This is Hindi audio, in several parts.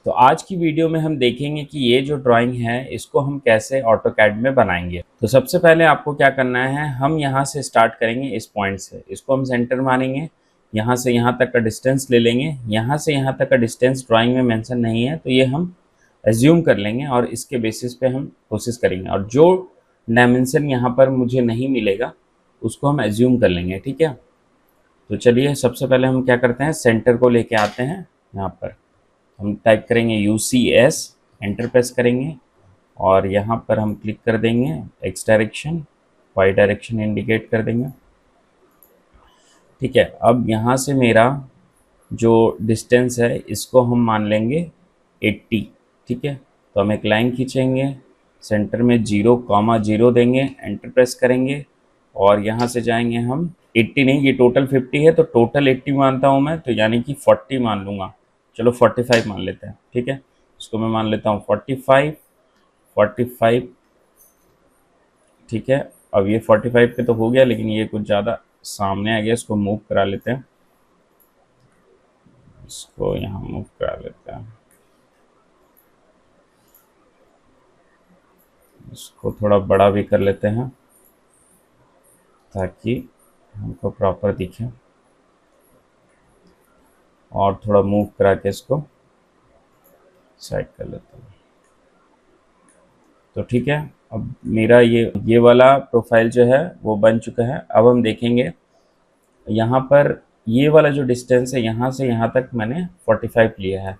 तो आज की वीडियो में हम देखेंगे कि ये जो ड्राइंग है इसको हम कैसे ऑटोकैड में बनाएंगे। तो सबसे पहले आपको क्या करना है, हम यहाँ से स्टार्ट करेंगे इस पॉइंट से, इसको हम सेंटर मानेंगे। यहाँ से यहाँ तक का डिस्टेंस ले लेंगे। यहाँ से यहाँ तक का डिस्टेंस ड्राइंग में मेंशन नहीं है तो ये हम एज्यूम कर लेंगे और इसके बेसिस पे हम कोशिश करेंगे, और जो डायमेंशन यहाँ पर मुझे नहीं मिलेगा उसको हम एज्यूम कर लेंगे। ठीक है, तो चलिए सबसे पहले हम क्या करते हैं, सेंटर को लेके आते हैं। यहाँ पर हम टाइप करेंगे UCS, एंटर प्रेस करेंगे और यहाँ पर हम क्लिक कर देंगे x direction, y direction indicate कर देंगे। ठीक है, अब यहाँ से मेरा जो डिस्टेंस है इसको हम मान लेंगे 80। ठीक है, तो हम एक लाइन खींचेंगे, सेंटर में 0,0 देंगे, एंटर प्रेस करेंगे और यहाँ से जाएंगे हम 80 नहीं, ये टोटल 50 है तो टोटल 80 मानता हूँ मैं, तो यानी कि 40 मान लूँगा। चलो 45 मान लेते हैं। ठीक है, इसको मैं मान लेता हूँ 45। ठीक है, अब ये 45 पे तो हो गया, लेकिन ये कुछ ज़्यादा सामने आ गया, इसको मूव करा लेते हैं। इसको यहाँ मूव करा लेते हैं, इसको थोड़ा बड़ा भी कर लेते हैं ताकि हमको प्रॉपर दिखे, और थोड़ा मूव करा के इसको साइड कर लेते हैं। तो ठीक है, अब मेरा ये वाला प्रोफाइल जो है वो बन चुका है। अब हम देखेंगे यहाँ पर ये वाला जो डिस्टेंस है यहाँ से यहाँ तक मैंने 45 लिया है,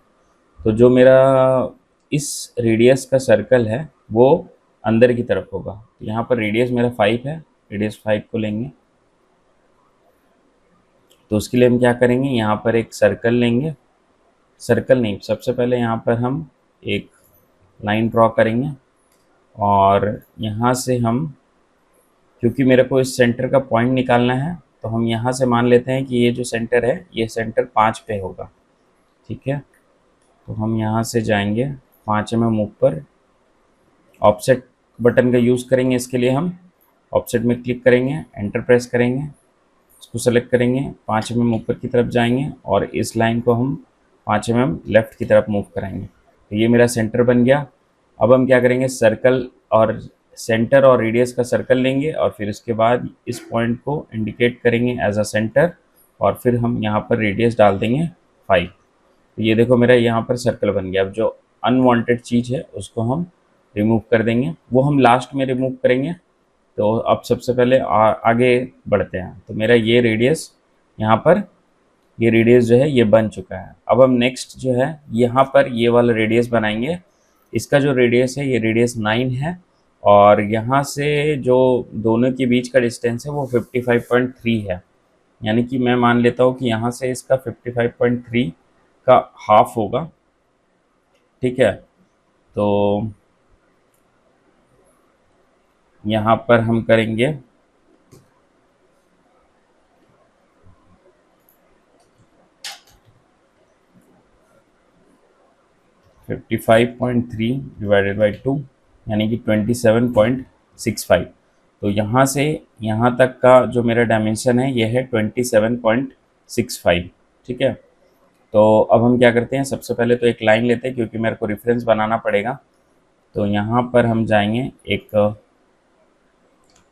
तो जो मेरा इस रेडियस का सर्कल है वो अंदर की तरफ होगा। तो यहाँ पर रेडियस मेरा 5 है, रेडियस 5 को लेंगे। तो उसके लिए हम क्या करेंगे, यहाँ पर एक सर्कल लेंगे, सर्कल नहीं, सबसे पहले यहाँ पर हम एक लाइन ड्रॉ करेंगे और यहाँ से हम, क्योंकि मेरे को इस सेंटर का पॉइंट निकालना है तो हम यहाँ से मान लेते हैं कि ये जो सेंटर है ये सेंटर 5 पे होगा। ठीक है, तो हम यहाँ से जाएंगे 5 mm ऊपर, ऑफसेट बटन का यूज़ करेंगे। इसके लिए हम ऑफसेट में क्लिक करेंगे, एंटर प्रेस करेंगे, इसको सेलेक्ट करेंगे, 5 mm ऊपर की तरफ जाएंगे और इस लाइन को हम 5 mm लेफ़्ट की तरफ मूव कराएंगे। तो ये मेरा सेंटर बन गया। अब हम क्या करेंगे, सर्कल और सेंटर और रेडियस का सर्कल लेंगे और फिर इसके बाद इस पॉइंट को इंडिकेट करेंगे एज अ सेंटर, और फिर हम यहाँ पर रेडियस डाल देंगे 5। तो ये देखो मेरा यहाँ पर सर्कल बन गया। अब जो अनवांटेड चीज़ है उसको हम रिमूव कर देंगे, वो हम लास्ट में रिमूव करेंगे। तो अब सबसे पहले आगे बढ़ते हैं। तो मेरा ये रेडियस यहाँ पर, ये रेडियस जो है ये बन चुका है। अब हम नेक्स्ट जो है यहाँ पर ये वाला रेडियस बनाएंगे। इसका जो रेडियस है ये रेडियस 9 है, और यहाँ से जो दोनों के बीच का डिस्टेंस है वो 55.3 है। यानी कि मैं मान लेता हूँ कि यहाँ से इसका 55.3 का हाफ होगा। ठीक है, तो यहाँ पर हम करेंगे 55.3 डिवाइडेड बाई 2 यानी कि 27.65। तो यहाँ से यहाँ तक का जो मेरा डायमेंशन है ये है 27.65। ठीक है, तो अब हम क्या करते हैं, सबसे पहले तो एक लाइन लेते हैं क्योंकि मेरे को रेफरेंस बनाना पड़ेगा। तो यहाँ पर हम जाएंगे, एक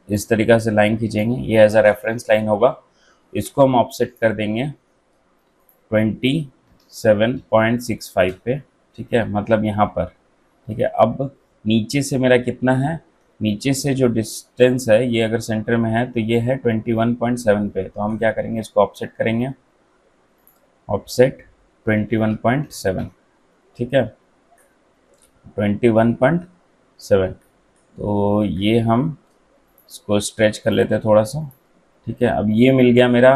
इस तरीक़ा से लाइन खींचेंगे, ये एज अ रेफरेंस लाइन होगा। इसको हम ऑफसेट कर देंगे 27.65 पे। ठीक है, मतलब यहाँ पर। ठीक है, अब नीचे से मेरा कितना है, नीचे से जो डिस्टेंस है ये अगर सेंटर में है तो ये है 21.7 पे। तो हम क्या करेंगे, इसको ऑफसेट करेंगे, ऑफसेट 21.7। ठीक है, 21.7। तो ये हम इसको स्ट्रेच कर लेते हैं थोड़ा सा। ठीक है, अब ये मिल गया मेरा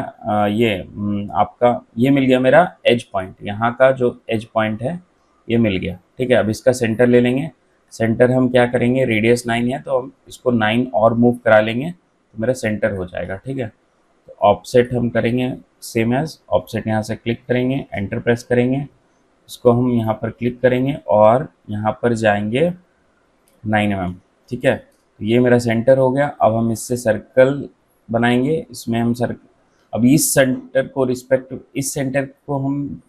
आपका ये मिल गया मेरा एज पॉइंट, यहाँ का जो एज पॉइंट है ये मिल गया। ठीक है, अब इसका सेंटर ले लेंगे। सेंटर हम क्या करेंगे, रेडियस 9 है तो हम इसको 9 और मूव करा लेंगे तो मेरा सेंटर हो जाएगा। ठीक है, तो ऑफसेट हम करेंगे सेम एज, ऑफसेट यहाँ से क्लिक करेंगे, एंटर प्रेस करेंगे, इसको हम यहाँ पर क्लिक करेंगे और यहाँ पर जाएंगे 9 mm। ठीक है, तो ये मेरा सेंटर हो गया। अब हम इससे सर्कल बनाएंगे, इसमें हम अब इस सेंटर को हम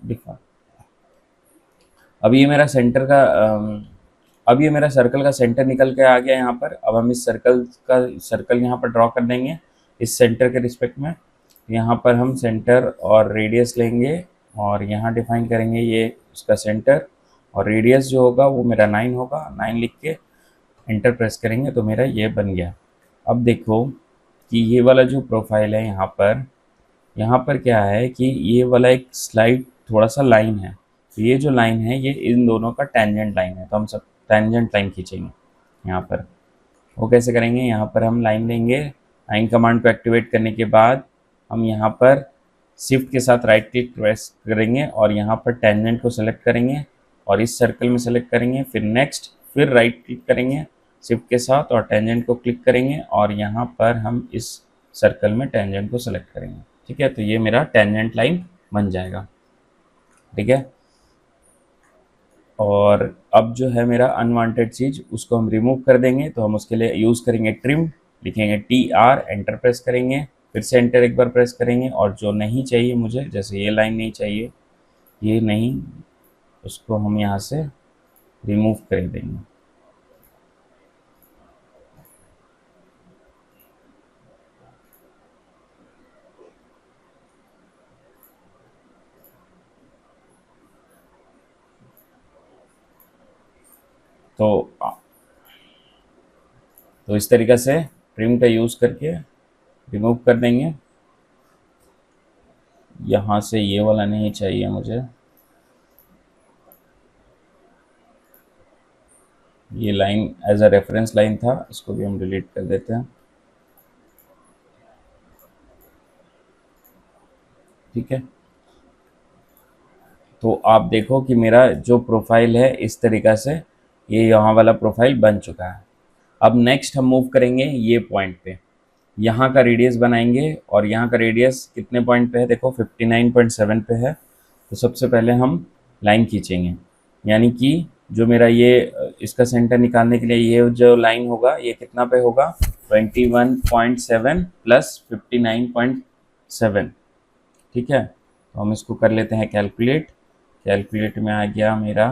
अब ये मेरा सेंटर का अब ये मेरा सर्कल का सेंटर निकल के आ गया यहाँ पर। अब हम इस सर्कल यहाँ पर ड्रॉ कर देंगे इस सेंटर के रिस्पेक्ट में। यहाँ पर हम सेंटर और रेडियस लेंगे और यहाँ डिफाइन करेंगे ये उसका सेंटर, और रेडियस जो होगा वो मेरा 9 होगा। 9 लिख के एंटर प्रेस करेंगे तो मेरा ये बन गया। अब देखो कि ये वाला जो प्रोफाइल है यहाँ पर क्या है कि ये वाला एक स्लाइड थोड़ा सा लाइन है। तो ये जो लाइन है ये इन दोनों का टेंजेंट लाइन है, तो हम सब टेंजेंट लाइन खींचेंगे यहाँ पर। वो कैसे करेंगे, यहाँ पर हम लाइन लेंगे, लाइन कमांड को एक्टिवेट करने के बाद हम यहाँ पर शिफ्ट के साथ राइट क्लिक प्रेस करेंगे और यहाँ पर टेंजेंट को सेलेक्ट करेंगे और इस सर्कल में सेलेक्ट करेंगे, फिर नेक्स्ट, फिर राइट क्लिक करेंगे शिफ्ट के साथ और टेंजेंट को क्लिक करेंगे और यहाँ पर हम इस सर्कल में टेंजेंट को सेलेक्ट करेंगे। ठीक है, तो ये मेरा टेंजेंट लाइन बन जाएगा। ठीक है, और अब जो है मेरा अनवांटेड चीज़ उसको हम रिमूव कर देंगे, तो हम उसके लिए यूज़ करेंगे ट्रिम, लिखेंगे TR, एंटर प्रेस करेंगे, फिर से एंटर एक बार प्रेस करेंगे और जो नहीं चाहिए मुझे, जैसे ये लाइन नहीं चाहिए, ये नहीं, उसको हम यहाँ से रिमूव कर देंगे। तो इस तरीक़े से ट्रिम का यूज़ करके रिमूव कर देंगे। यहाँ से ये वाला नहीं चाहिए मुझे, ये line as a reference line था, इसको भी हम डिलीट कर देते हैं। ठीक है, तो आप देखो कि मेरा जो प्रोफाइल है इस तरीक़ा से ये यहाँ वाला प्रोफाइल बन चुका है। अब नेक्स्ट हम मूव करेंगे ये पॉइंट पे, यहाँ का रेडियस बनाएंगे और यहाँ का रेडियस कितने पॉइंट पे है, देखो 59.7 पे है। तो सबसे पहले हम लाइन खींचेंगे, यानी कि जो मेरा ये इसका सेंटर निकालने के लिए ये जो लाइन होगा ये कितना पे होगा, 21.7 प्लस 59.7। ठीक है, तो हम इसको कर लेते हैं कैलकुलेट में आ गया मेरा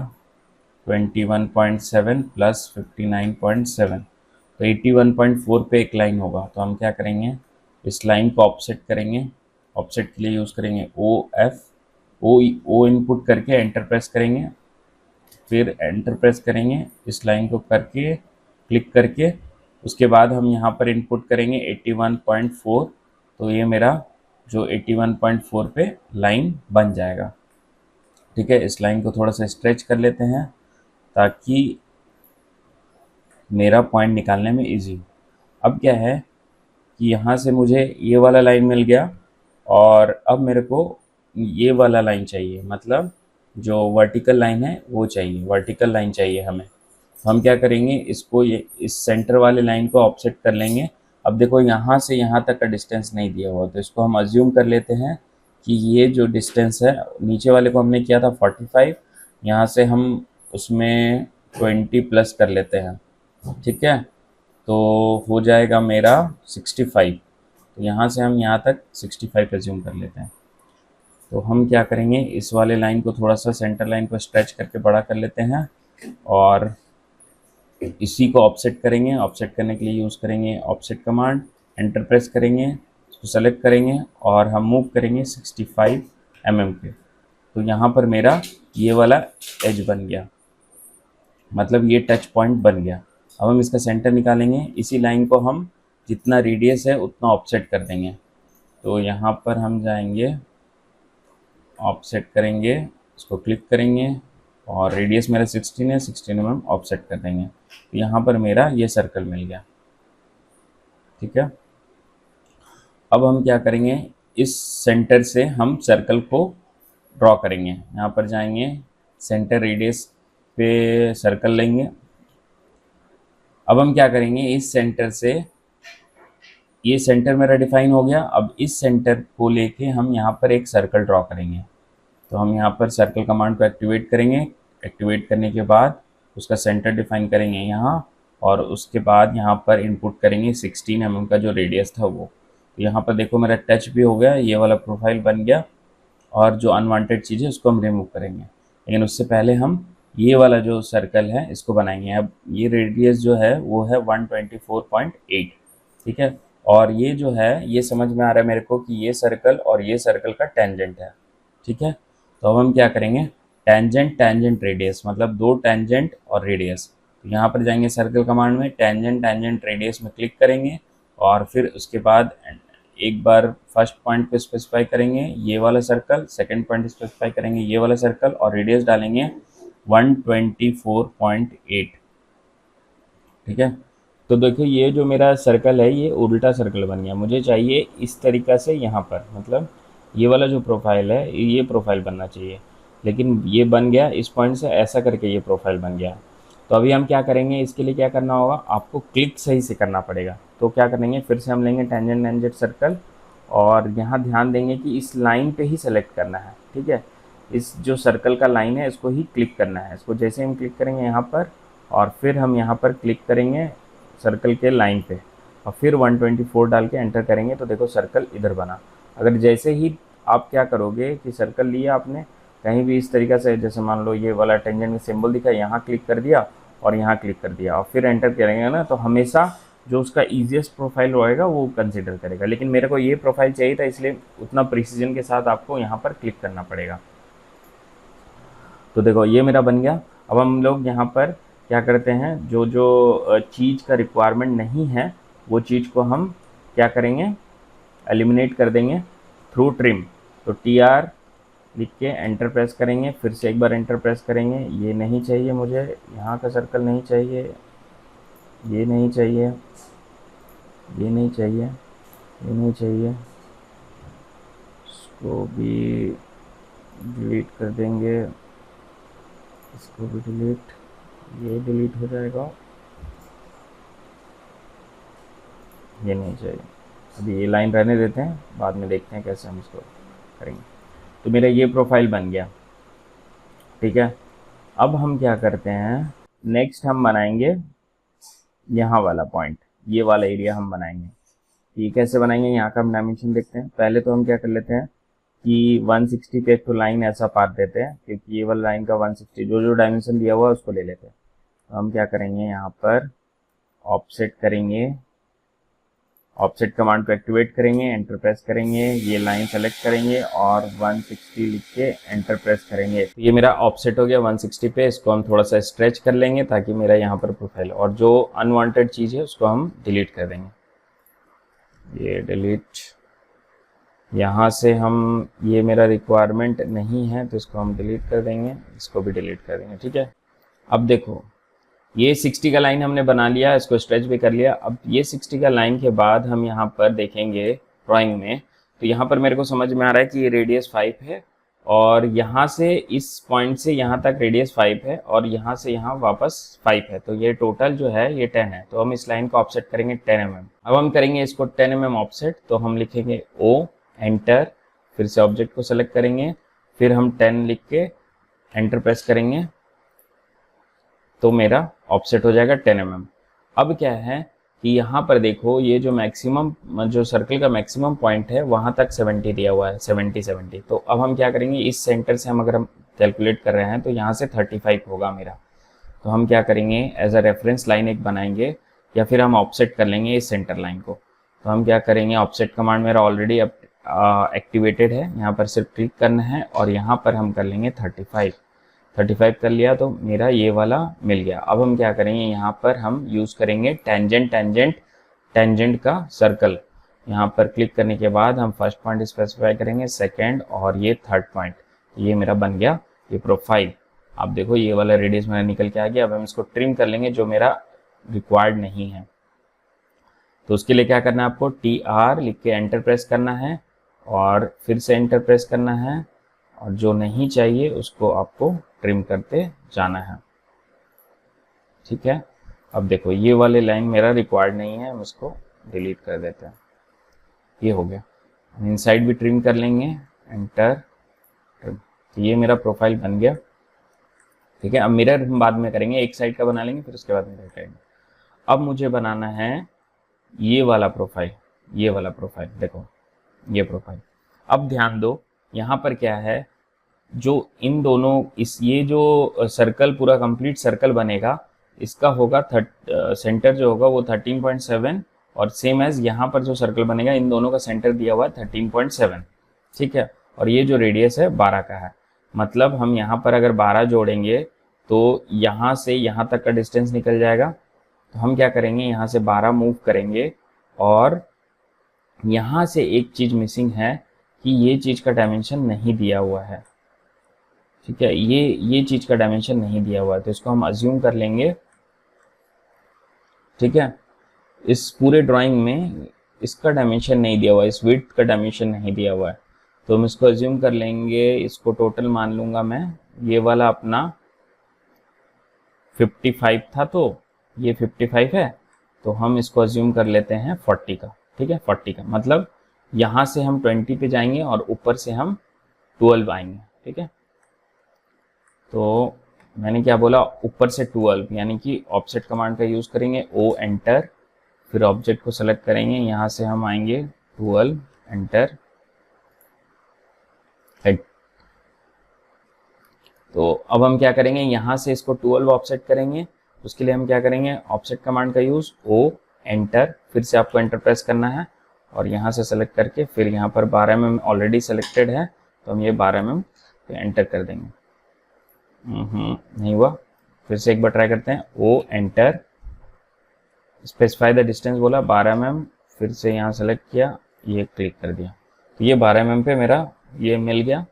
21.7 प्लस 59.7, तो 81.4 पे एक लाइन होगा। तो हम क्या करेंगे, इस लाइन को ऑफसेट करेंगे, ऑफसेट के लिए यूज़ करेंगे ओ इनपुट करके एंटर प्रेस करेंगे, फिर एंटर प्रेस करेंगे, इस लाइन को करके क्लिक करके उसके बाद हम यहाँ पर इनपुट करेंगे 81.4, तो ये मेरा जो 81.4 पे लाइन बन जाएगा। ठीक है, इस लाइन को थोड़ा सा स्ट्रेच कर लेते हैं ताकि मेरा पॉइंट निकालने में इजी हो। अब क्या है कि यहाँ से मुझे ये वाला लाइन मिल गया और अब मेरे को ये वाला लाइन चाहिए, मतलब जो वर्टिकल लाइन है वो चाहिए, वर्टिकल लाइन चाहिए हमें। तो हम क्या करेंगे, इसको ये इस सेंटर वाले लाइन को ऑफसेट कर लेंगे। अब देखो यहाँ से यहाँ तक का डिस्टेंस नहीं दिया हुआ, तो इसको हम अज्यूम कर लेते हैं कि ये जो डिस्टेंस है, नीचे वाले को हमने किया था 45, यहाँ से हम उसमें 20 प्लस कर लेते हैं। ठीक है, तो हो जाएगा मेरा 65, तो यहाँ से हम यहाँ तक 65 अज्यूम कर लेते हैं। तो हम क्या करेंगे, इस वाले लाइन को थोड़ा सा सेंटर लाइन को स्ट्रेच करके बड़ा कर लेते हैं और इसी को ऑफसेट करेंगे। ऑफसेट करने के लिए यूज़ करेंगे ऑफसेट कमांड, एंटर प्रेस करेंगे, इसको सेलेक्ट करेंगे और हम मूव करेंगे 65 mm पे। तो यहाँ पर मेरा ये वाला एज बन गया, मतलब ये टच पॉइंट बन गया। अब हम इसका सेंटर निकालेंगे, इसी लाइन को हम जितना रेडियस है उतना ऑफसेट कर देंगे। तो यहाँ पर हम जाएंगे, ऑफसेट करेंगे, इसको क्लिक करेंगे और रेडियस मेरा 16 है, 16 mm ऑफसेट कर देंगे। तो यहाँ पर मेरा ये सर्कल मिल गया। ठीक है, अब हम क्या करेंगे, इस सेंटर से हम सर्कल को ड्रॉ करेंगे। यहाँ पर जाएंगे, सेंटर रेडियस पे सर्कल लेंगे। अब हम क्या करेंगे, इस सेंटर से, ये सेंटर मेरा डिफाइन हो गया। अब इस सेंटर को लेके हम यहाँ पर एक सर्कल ड्रॉ करेंगे। तो हम यहाँ पर सर्कल कमांड को एक्टिवेट करेंगे, एक्टिवेट करने के बाद उसका सेंटर डिफाइन करेंगे यहाँ, और उसके बाद यहाँ पर इनपुट करेंगे 16 mm का जो रेडियस था वो। तो यहाँ पर देखो मेरा टच भी हो गया, ये वाला प्रोफाइल बन गया, और जो अनवांटेड चीज़ है उसको हम रिमूव करेंगे। लेकिन उससे पहले हम ये वाला जो सर्कल है इसको बनाएंगे। अब ये रेडियस जो है वो है 124.8, ठीक है। और ये जो है ये समझ में आ रहा है मेरे को कि ये सर्कल और ये सर्कल का टेंजेंट है, ठीक है। तो अब हम क्या करेंगे, टेंजेंट टेंजेंट रेडियस, मतलब दो टेंजेंट और रेडियस। तो यहाँ पर जाएंगे सर्कल कमांड में, टेंजेंट टेंजेंट रेडियस में क्लिक करेंगे और फिर उसके बाद एक बार फर्स्ट पॉइंट पे स्पेसिफाई करेंगे ये वाला सर्कल, सेकंड पॉइंट स्पेसिफाई करेंगे ये वाला सर्कल और रेडियस डालेंगे 124.8, ठीक है। तो देखो ये जो मेरा सर्कल है ये उल्टा सर्कल बन गया। मुझे चाहिए इस तरीक़ा से यहाँ पर, मतलब ये वाला जो प्रोफाइल है ये प्रोफाइल बनना चाहिए, लेकिन ये बन गया इस पॉइंट से ऐसा करके ये प्रोफाइल बन गया। तो अभी हम क्या करेंगे, इसके लिए क्या करना होगा, आपको क्लिक सही से करना पड़ेगा। तो क्या करेंगे, फिर से हम लेंगे टेंजेंट टेंजेंट सर्कल और यहाँ ध्यान देंगे कि इस लाइन पे ही सेलेक्ट करना है, ठीक है। इस जो सर्कल का लाइन है इसको ही क्लिक करना है। इसको जैसे हम क्लिक करेंगे यहाँ पर और फिर हम यहाँ पर क्लिक करेंगे सर्कल के लाइन पे और फिर 124 डाल के एंटर करेंगे तो देखो सर्कल इधर बना। अगर जैसे ही आप क्या करोगे कि सर्कल लिया आपने कहीं भी इस तरीक़े से, जैसे मान लो ये वाला टेंजेंट में सिंबल दिखा, यहाँ क्लिक कर दिया और यहाँ क्लिक कर दिया और फिर एंटर करेंगे ना, तो हमेशा जो उसका ईजिएस्ट प्रोफाइल रहेगा वो कंसिडर करेगा। लेकिन मेरे को ये प्रोफाइल चाहिए था, इसलिए उतना प्रिसीजन के साथ आपको यहाँ पर क्लिक करना पड़ेगा। तो देखो ये मेरा बन गया। अब हम लोग यहाँ पर क्या करते हैं, जो जो चीज़ का रिक्वायरमेंट नहीं है वो चीज़ को हम क्या करेंगे, एलिमिनेट कर देंगे थ्रू ट्रिम। तो TR लिख के एंटर प्रेस करेंगे, फिर से एक बार एंटर प्रेस करेंगे। ये नहीं चाहिए मुझे, यहाँ का सर्कल नहीं चाहिए, ये नहीं चाहिए, ये नहीं चाहिए, ये नहीं चाहिए, इसको भी डिलीट कर देंगे, इसको भी डिलीट, ये डिलीट हो जाएगा, ये नहीं चाहिए। अभी ये लाइन रहने देते हैं, बाद में देखते हैं कैसे हम इसको करेंगे। तो मेरा ये प्रोफाइल बन गया, ठीक है। अब हम क्या करते हैं, नेक्स्ट हम बनाएंगे यहाँ वाला पॉइंट, ये वाला एरिया हम बनाएंगे। ये कैसे बनाएंगे, यहाँ का हम डायमेंशन देखते हैं। पहले तो हम क्या कर लेते हैं कि 160 पे एक तो लाइन ऐसा पार देते हैं, क्योंकि ये वाला लाइन का 160 जो जो डायमेंशन दिया हुआ है उसको ले लेते हैं। तो हम क्या करेंगे, यहाँ पर ऑफसेट करेंगे, ऑफसेट कमांड को एक्टिवेट करेंगे, एंटर प्रेस करेंगे, ये लाइन सेलेक्ट करेंगे और 160 लिख के एंटर प्रेस करेंगे। तो ये मेरा ऑफसेट हो गया 160 पे। इसको हम थोड़ा सा स्ट्रेच कर लेंगे ताकि मेरा यहाँ पर प्रोफाइल, और जो अनवांटेड चीज़ है उसको हम डिलीट कर देंगे। ये डिलीट, यहाँ से हम, ये मेरा रिक्वायरमेंट नहीं है तो इसको हम डिलीट कर देंगे, इसको भी डिलीट कर देंगे, ठीक है। अब देखो ये 60 का लाइन हमने बना लिया, इसको स्ट्रेच भी कर लिया। अब ये 60 का लाइन के बाद हम यहाँ पर देखेंगे ड्राइंग में, तो यहाँ पर मेरे को समझ में आ रहा है कि ये रेडियस 5 है और यहाँ से इस पॉइंट से यहाँ तक रेडियस 5 है और यहाँ से यहाँ वापस 5 है, तो ये टोटल जो है ये 10 है। तो हम इस लाइन को ऑफसेट करेंगे 10 mm। अब हम करेंगे इसको 10 mm ऑफसेट, तो हम लिखेंगे O एंटर, फिर से ऑब्जेक्ट को सेलेक्ट करेंगे, फिर हम 10 लिख के एंटर प्रेस करेंगे तो मेरा ऑफसेट हो जाएगा 10 mm। अब क्या है कि यहाँ पर देखो ये जो मैक्सिमम, जो सर्कल का मैक्सिमम पॉइंट है वहाँ तक 70 दिया हुआ है, 70। तो अब हम क्या करेंगे, इस सेंटर से हम अगर हम कैलकुलेट कर रहे हैं तो यहाँ से 35 होगा मेरा। तो हम क्या करेंगे, एज अ रेफरेंस लाइन एक बनाएंगे या फिर हम ऑफसेट कर लेंगे इस सेंटर लाइन को। तो हम क्या करेंगे, ऑफसेट कमांड मेरा ऑलरेडी एक्टिवेटेड है, यहाँ पर सिर्फ क्लिक करना है और यहाँ पर हम कर लेंगे 35 कर लिया तो मेरा ये वाला मिल गया। अब हम क्या करेंगे, यहाँ पर हम यूज़ करेंगे टेंजेंट टेंजेंट टेंजेंट का सर्कल। यहाँ पर क्लिक करने के बाद हम फर्स्ट पॉइंट स्पेसिफाई करेंगे, सेकंड और ये थर्ड पॉइंट। ये मेरा बन गया ये प्रोफाइल। आप देखो ये वाला रेडियस मेरा निकल के आ गया। अब हम इसको ट्रिम कर लेंगे जो मेरा रिक्वायर्ड नहीं है। तो उसके लिए क्या करना है, आपको TR लिख के एंटर प्रेस करना है और फिर से एंटर प्रेस करना है और जो नहीं चाहिए उसको आपको ट्रिम करते जाना है, ठीक है। अब देखो ये वाले लाइन मेरा रिक्वायर्ड नहीं है, हम इसको डिलीट कर देते हैं। ये हो गया। हम इनसाइड भी ट्रिम कर लेंगे, एंटर ट्रिम। तो ये मेरा प्रोफाइल बन गया, ठीक है। अब मिरर हम बाद में करेंगे, एक साइड का बना लेंगे फिर उसके बाद मिरर करेंगे। अब मुझे बनाना है ये वाला प्रोफाइल, ये वाला प्रोफाइल, देखो ये प्रोफाइल। अब ध्यान दो यहाँ पर क्या है, जो इन दोनों ये जो सर्कल पूरा कंप्लीट सर्कल बनेगा, इसका होगा सेंटर जो होगा वो 13.7, और सेम एज यहाँ पर जो सर्कल बनेगा इन दोनों का सेंटर दिया हुआ है 13.7, ठीक है। और ये जो रेडियस है 12 का है, मतलब हम यहाँ पर अगर 12 जोड़ेंगे तो यहाँ से यहाँ तक का डिस्टेंस निकल जाएगा। तो हम क्या करेंगे, यहाँ से 12 मूव करेंगे, और यहाँ से एक चीज़ मिसिंग है कि ये चीज़ का डायमेंशन नहीं दिया हुआ है, ठीक है। ये चीज़ का डायमेंशन नहीं दिया हुआ है, तो इसको हम अज्यूम कर लेंगे, ठीक है। इस पूरे ड्राइंग में इसका डायमेंशन नहीं दिया हुआ है, इस विड्थ का डायमेंशन नहीं दिया हुआ है, तो हम इसको अज्यूम कर लेंगे। इसको टोटल मान लूँगा मैं, ये वाला अपना 55 था, तो ये 55 है, तो हम इसको अज्यूम कर लेते हैं 40 का, ठीक है। 40 का मतलब यहाँ से हम 20 पे जाएंगे और ऊपर से हम 12 आएंगे, ठीक है। तो मैंने क्या बोला, ऊपर से 12, यानी कि ऑफसेट कमांड का यूज़ करेंगे, ओ एंटर, फिर ऑब्जेक्ट को सेलेक्ट करेंगे, यहाँ से हम आएंगे 12 एंटर, हेड। तो अब हम क्या करेंगे, यहाँ से इसको 12 ऑफसेट करेंगे, उसके लिए हम क्या करेंगे, ऑफसेट कमांड का यूज़, ओ एंटर, फिर से आपको एंटर प्रेस करना है, और यहाँ से सेलेक्ट करके फिर यहाँ पर 12 mm ऑलरेडी सेलेक्टेड है, तो हम ये 12 mm पे एंटर कर देंगे। नहीं हुआ, फिर से एक बार ट्राई करते हैं, O enter, specify the distance बोला 12 mm, फिर से यहाँ सेलेक्ट किया, ये क्लिक कर दिया, तो ये 12 mm पे मेरा ये मिल गया,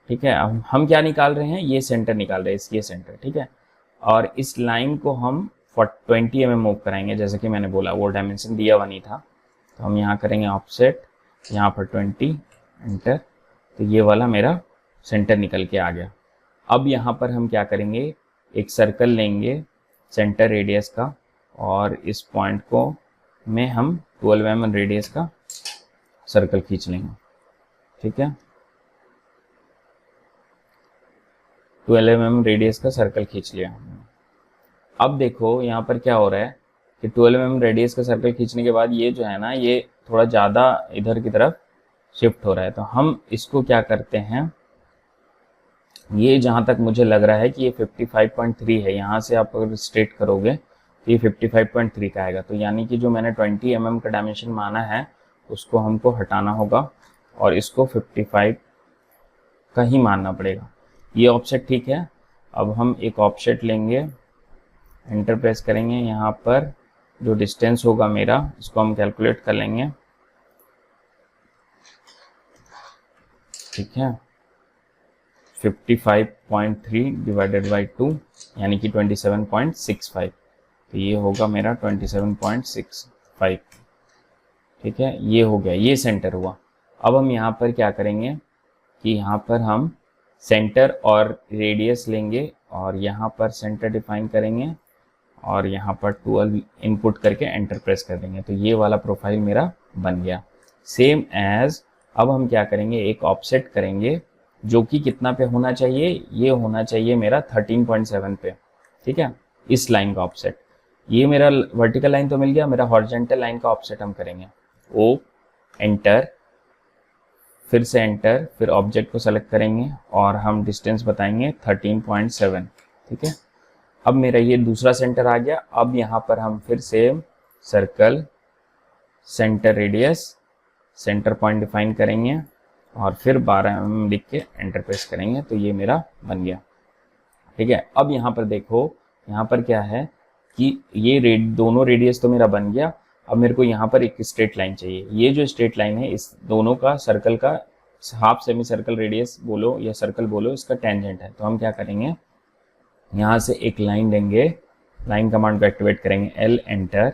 ठीक है। अब हम क्या निकाल रहे हैं, ये सेंटर निकाल रहे हैं, ये सेंटर, ठीक है। और इस लाइन को हम 20 mm मूव कराएंगे, जैसे कि मैंने बोला वो डायमेंशन दिया हुआ नहीं था, तो हम यहाँ करेंगे ऑफसेट, यहाँ पर 20 एंटर, तो ये वाला मेरा सेंटर निकल के आ गया। अब यहाँ पर हम क्या करेंगे, एक सर्कल लेंगे सेंटर रेडियस का, और इस पॉइंट को में हम 12 mm रेडियस का सर्कल खींच लेंगे, ठीक है। 12 mm रेडियस का सर्कल खींच लिया। अब देखो यहाँ पर क्या हो रहा है कि 12 mm रेडियस का सर्कल खींचने के बाद ये जो है ना, ये थोड़ा ज़्यादा इधर की तरफ शिफ्ट हो रहा है, तो हम इसको क्या करते हैं, ये जहाँ तक मुझे लग रहा है कि ये 55.3 है, यहाँ से आप अगर स्ट्रेट करोगे तो ये 55.3 का आएगा, तो यानी कि जो मैंने 20 mm का डायमेंशन माना है उसको हमको हटाना होगा और इसको 55 का ही मानना पड़ेगा। ये ऑफसेट ठीक है। अब हम एक ऑफसेट लेंगे, एंटर प्रेस करेंगे, यहाँ पर जो डिस्टेंस होगा मेरा इसको हम कैलकुलेट कर लेंगे, ठीक है। 55.3 डिवाइडेड बाई 2 यानी कि 27.65, तो ये होगा मेरा 27.65, ठीक है। ये हो गया, ये सेंटर हुआ। अब हम यहाँ पर क्या करेंगे कि यहाँ पर हम सेंटर और रेडियस लेंगे और यहाँ पर सेंटर डिफाइन करेंगे और यहाँ पर 12 इनपुट करके एंटर प्रेस कर देंगे, तो ये वाला प्रोफाइल मेरा बन गया। सेम एज अब हम क्या करेंगे, एक ऑफसेट करेंगे जो कि कितना पे होना चाहिए, ये होना चाहिए मेरा 13.7 पे, ठीक है। इस लाइन का ऑफसेट, ये मेरा वर्टिकल लाइन तो मिल गया, मेरा हॉरिजॉन्टल लाइन का ऑफसेट हम करेंगे, ओ एंटर, फिर से एंटर, फिर ऑब्जेक्ट को सेलेक्ट करेंगे और हम डिस्टेंस बताएंगे 13.7, ठीक है। अब मेरा ये दूसरा सेंटर आ गया। अब यहाँ पर हम फिर से circle, centre radius, centre point define करेंगे और फिर 12 mm लिख के एंटर प्रेस करेंगे, तो ये मेरा बन गया, ठीक है। अब यहाँ पर देखो, यहाँ पर क्या है कि ये दोनों रेडियस तो मेरा बन गया। अब मेरे को यहाँ पर एक स्ट्रेट लाइन चाहिए। ये जो स्ट्रेट लाइन है इस दोनों का सर्कल का हाफ सेमी सर्कल रेडियस बोलो या सर्कल बोलो, इसका टेंजेंट है। तो हम क्या करेंगे, यहाँ से एक लाइन लेंगे, लाइन कमांड को एक्टिवेट करेंगे, एल एंटर,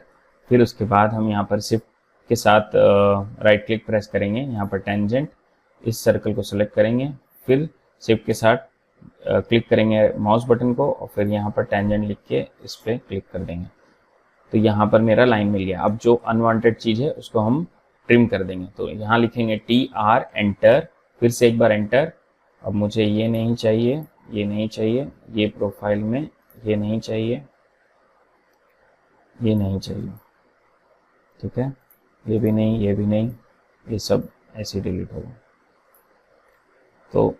फिर उसके बाद हम यहाँ पर शिफ्ट के साथ राइट क्लिक प्रेस करेंगे, यहाँ पर टेंजेंट, इस सर्कल को सिलेक्ट करेंगे, फिर शिफ्ट के साथ क्लिक करेंगे माउस बटन को और फिर यहाँ पर टेंजेंट लिख के इस पर क्लिक कर देंगे, तो यहाँ पर मेरा लाइन मिल गया। अब जो अनवांटेड चीज़ है उसको हम ट्रिम कर देंगे, तो यहाँ लिखेंगे TR एंटर, फिर से एक बार एंटर। अब मुझे ये नहीं चाहिए, ये नहीं चाहिए, ये प्रोफाइल में ये नहीं चाहिए, ये नहीं चाहिए, ठीक है। ये भी नहीं, ये भी नहीं, ये सब ऐसे डिलीट होगा। तो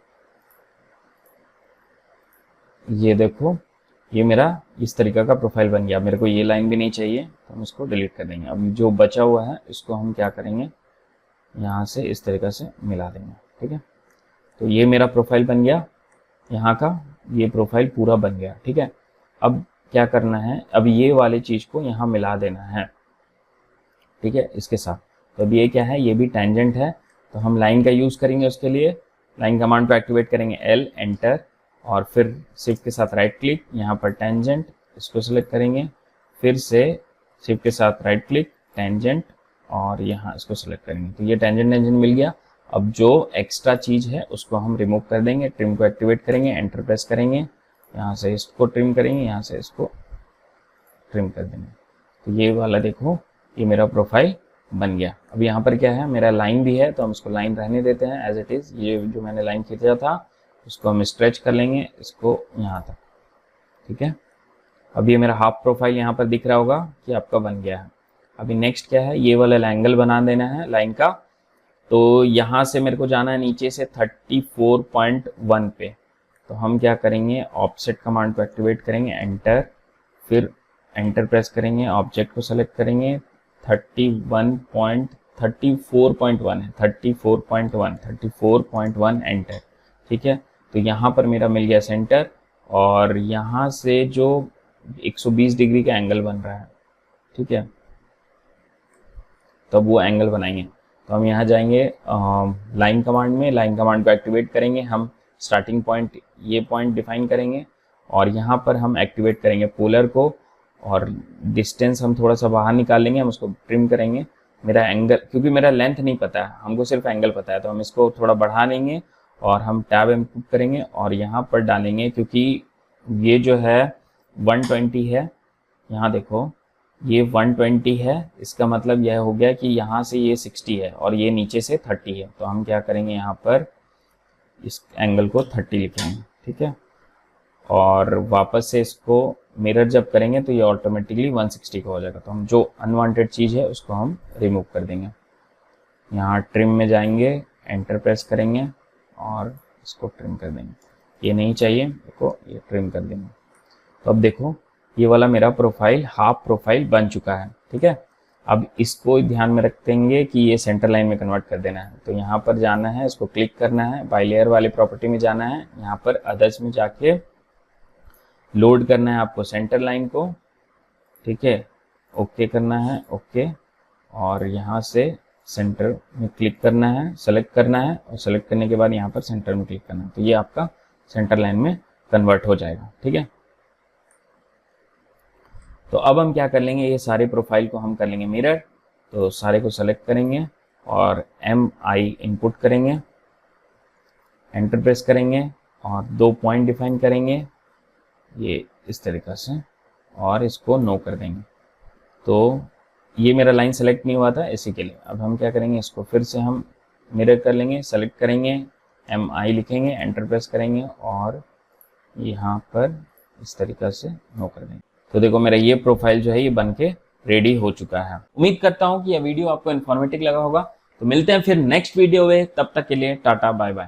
ये देखो, ये मेरा इस तरीके का प्रोफाइल बन गया। मेरे को ये लाइन भी नहीं चाहिए तो हम इसको डिलीट कर देंगे। अब जो बचा हुआ है इसको हम क्या करेंगे, यहाँ से इस तरीके से मिला देंगे। ठीक है, तो ये मेरा प्रोफाइल बन गया, यहाँ का ये प्रोफाइल पूरा बन गया। ठीक है, अब क्या करना है, अब ये वाली चीज़ को यहाँ मिला देना है। ठीक है, इसके साथ। तो अब ये क्या है, ये भी टेंजेंट है, तो हम लाइन का यूज़ करेंगे। उसके लिए लाइन कमांड को एक्टिवेट करेंगे, L एंटर, और फिर शिफ्ट के साथ राइट क्लिक, यहाँ पर टेंजेंट इसको सिलेक्ट करेंगे, फिर से शिफ्ट के साथ राइट क्लिक, टेंजेंट, और यहाँ इसको सिलेक्ट करेंगे। तो ये टेंजेंट मिल गया। अब जो एक्स्ट्रा चीज़ है उसको हम रिमूव कर देंगे। ट्रिम को एक्टिवेट करेंगे, एंटर प्रेस करेंगे, यहाँ से इसको ट्रिम करेंगे, यहाँ से इसको ट्रिम कर देंगे। तो ये वाला देखो, ये मेरा प्रोफाइल बन गया। अब यहाँ पर क्या है, मेरा लाइन भी है, तो हम इसको लाइन रहने देते हैं एज इट इज़। ये जो मैंने लाइन खींचा था उसको हम स्ट्रेच कर लेंगे, इसको यहाँ तक। ठीक है, अब ये मेरा हाफ प्रोफाइल यहाँ पर दिख रहा होगा कि आपका बन गया है। अभी नेक्स्ट क्या है, ये वाला एंगल बना देना है लाइन का। तो यहाँ से मेरे को जाना है नीचे से 34.1 पे। तो हम क्या करेंगे, ऑफसेट कमांड को एक्टिवेट करेंगे, एंटर, फिर एंटर प्रेस करेंगे, ऑब्जेक्ट को सेलेक्ट करेंगे, 34.1 है, 34.1 एंटर। ठीक है, तो यहाँ पर मेरा मिल गया सेंटर, और यहाँ से जो 120 डिग्री का एंगल बन रहा है। ठीक है, तब वो एंगल बनाएंगे। तो हम यहाँ जाएंगे लाइन कमांड में, लाइन कमांड को एक्टिवेट करेंगे, हम स्टार्टिंग पॉइंट ये पॉइंट डिफाइन करेंगे, और यहाँ पर हम एक्टिवेट करेंगे पोलर को, और डिस्टेंस हम थोड़ा सा बाहर निकाल लेंगे, हम उसको ट्रिम करेंगे। मेरा एंगल, क्योंकि मेरा लेंथ नहीं पता है, हमको सिर्फ एंगल पता है, तो हम इसको थोड़ा बढ़ा लेंगे और हम टैब इनपुट करेंगे और यहाँ पर डालेंगे, क्योंकि ये जो है 120 है, यहाँ देखो ये 120 है, इसका मतलब यह हो गया कि यहाँ से ये 60 है और ये नीचे से 30 है। तो हम क्या करेंगे, यहाँ पर इस एंगल को 30 लिखेंगे। ठीक है, और वापस से इसको मिरर जब करेंगे तो ये ऑटोमेटिकली 160 का हो जाएगा। तो हम जो अनवांटेड चीज़ है उसको हम रिमूव कर देंगे। यहाँ ट्रिम में जाएंगे, एंटर प्रेस करेंगे और इसको ट्रिम कर देंगे। ये नहीं चाहिए, देखो ये ट्रिम कर देंगे। तो अब देखो ये वाला मेरा प्रोफाइल, हाफ प्रोफाइल बन चुका है। ठीक है, अब इसको ध्यान में रखेंगे कि ये सेंटर लाइन में कन्वर्ट कर देना है। तो यहाँ पर जाना है, इसको क्लिक करना है, बाई लेयर वाले प्रॉपर्टी में जाना है, यहाँ पर अदर्स में जाके लोड करना है आपको सेंटर लाइन को। ठीक है, ओके करना है, ओके, और यहाँ से सेंटर में क्लिक करना है, सेलेक्ट करना है, और सेलेक्ट करने के बाद यहाँ पर सेंटर में क्लिक करना है। तो ये आपका सेंटर लाइन में कन्वर्ट हो जाएगा। ठीक है, तो अब हम क्या कर लेंगे, ये सारे प्रोफाइल को हम कर लेंगे मिरर। तो सारे को सेलेक्ट करेंगे और MI इनपुट करेंगे, एंटर प्रेस करेंगे और 2 पॉइंट डिफाइन करेंगे ये इस तरीक़ा से, और इसको नो कर देंगे। तो ये मेरा लाइन सेलेक्ट नहीं हुआ था इसी के लिए। अब हम क्या करेंगे, इसको फिर से हम मिरर कर लेंगे, सेलेक्ट करेंगे, MI लिखेंगे, एंटर प्रेस करेंगे और यहाँ पर इस तरीक़ा से नो कर देंगे। तो देखो मेरा ये प्रोफाइल जो है ये बन के रेडी हो चुका है। उम्मीद करता हूँ कि यह वीडियो आपको इन्फॉर्मेटिव लगा होगा। तो मिलते हैं फिर नेक्स्ट वीडियो में, तब तक के लिए टाटा बाय बाय।